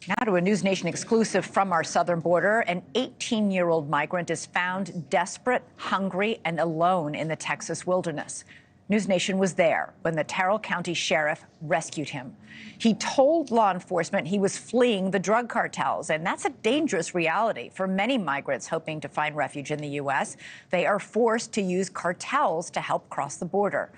Now to a NewsNation exclusive from our southern border. An 18-year-old migrant is found desperate, hungry, and alone in the Texas wilderness. NewsNation was there when the Terrell County sheriff rescued him. He told law enforcement he was fleeing the drug cartels, and that's a dangerous reality for many migrants hoping to find refuge in the U.S. They are forced to use cartels to help cross the border,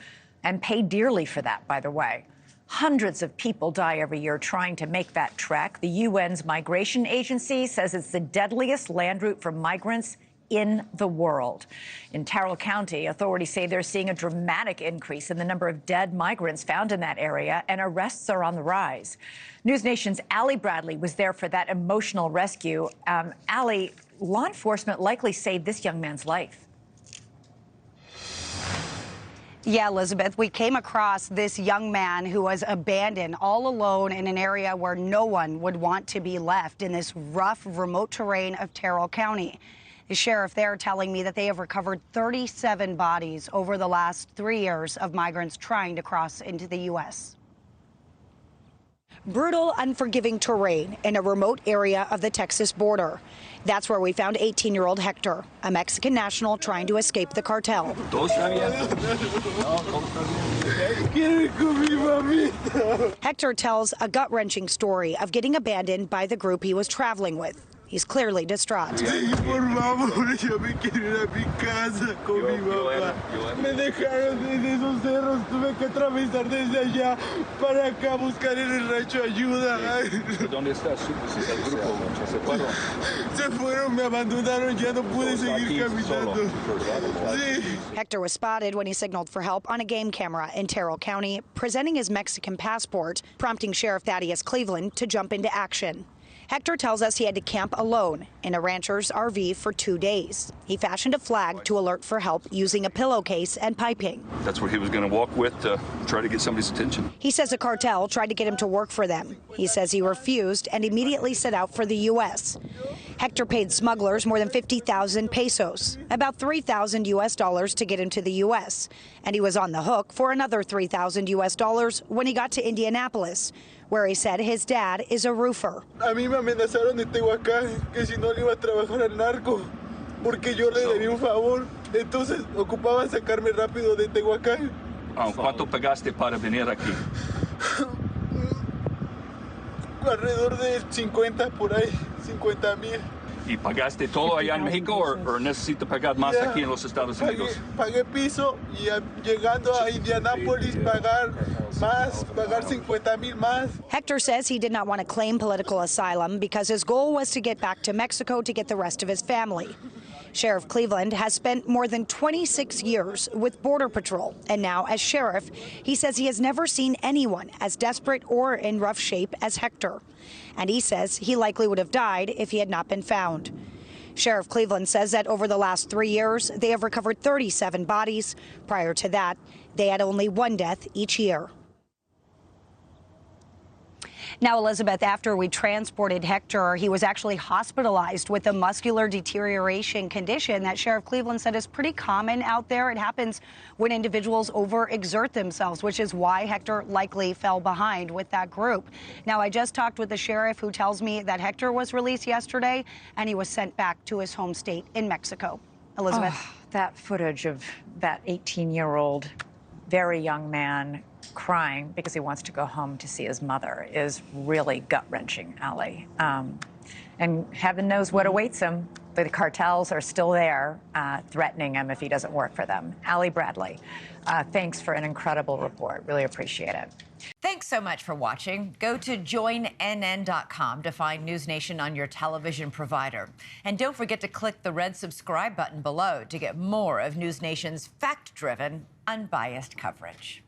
and pay dearly for that, by the way. Hundreds of people die every year trying to make that trek. The UN's migration agency says it's the deadliest land route for migrants in the world. In Terrell County, authorities say they're seeing a dramatic increase in the number of dead migrants found in that area, and arrests are on the rise. NewsNation's Allie Bradley was there for that emotional rescue. Allie, law enforcement likely saved this young man's life. Yeah, Elizabeth, we came across this young man who was abandoned all alone in an area where no one would want to be left in this rough, remote terrain of Terrell County. The sheriff there telling me that they have recovered 37 bodies over the last 3 years of migrants trying to cross into the U.S. Brutal, unforgiving terrain in a remote area of the Texas border. That's where we found 18-year-old Hector, a Mexican national trying to escape the cartel. Hector tells a gut-wrenching story of getting abandoned by the group he was traveling with. He's clearly distraught. Hector was spotted when he signaled for help on a game camera in Terrell County, presenting his Mexican passport, prompting Sheriff Thaddeus Cleveland to jump into action. Hector tells us he had to camp alone in a rancher's RV for 2 days. He fashioned a flag to alert for help using a pillowcase and piping. That's where he was going to walk with to try to get somebody's attention. He says a cartel tried to get him to work for them. He says he refused and immediately set out for the U.S. Hector paid smugglers more than 50,000 pesos, about $3,000 US to get him to the U.S. And he was on the hook for another $3,000 US when he got to Indianapolis, where he said his dad is a roofer. A mí me amenazaron de Tehuacán que si no le iba a trabajar al narco porque yo le debí un favor. Entonces ocupaban sacarme rápido de Tehuacán. ¿Cuánto pagaste para venir aquí? Alrededor de 50 por ahí, 50,000. ¿Y pagaste todo allá en México o necesito pagar más aquí en los Estados Unidos? Pagué piso y llegando a Indianápolis pagar más, pagar 50,000 más. Hector says he did not want to claim political asylum because his goal was to get back to Mexico to get the rest of his family. Sheriff Cleveland has spent more than 26 years with Border Patrol, and now as sheriff, he says he has never seen anyone as desperate or in rough shape as Hector. And he says he likely would have died if he had not been found. Sheriff Cleveland says that over the last 3 years, they have recovered 37 bodies. Prior to that, they had only 1 death each year. Now, Elizabeth, after we transported Hector, he was actually hospitalized with a muscular deterioration condition that Sheriff Cleveland said is pretty common out there. It happens when individuals overexert themselves, which is why Hector likely fell behind with that group. Now, I just talked with the sheriff who tells me that Hector was released yesterday and he was sent back to his home state in Mexico. Elizabeth. Oh, that footage of that 18-year-old, very young man crying because he wants to go home to see his mother is really gut-wrenching, Allie. And heaven knows what awaits him. The cartels are still there threatening him if he doesn't work for them. Allie Bradley, thanks for an incredible report. Really appreciate it. Thanks so much for watching. Go to joinnn.com to find NewsNation on your television provider. And don't forget to click the red subscribe button below to get more of NewsNation's fact-driven, unbiased coverage.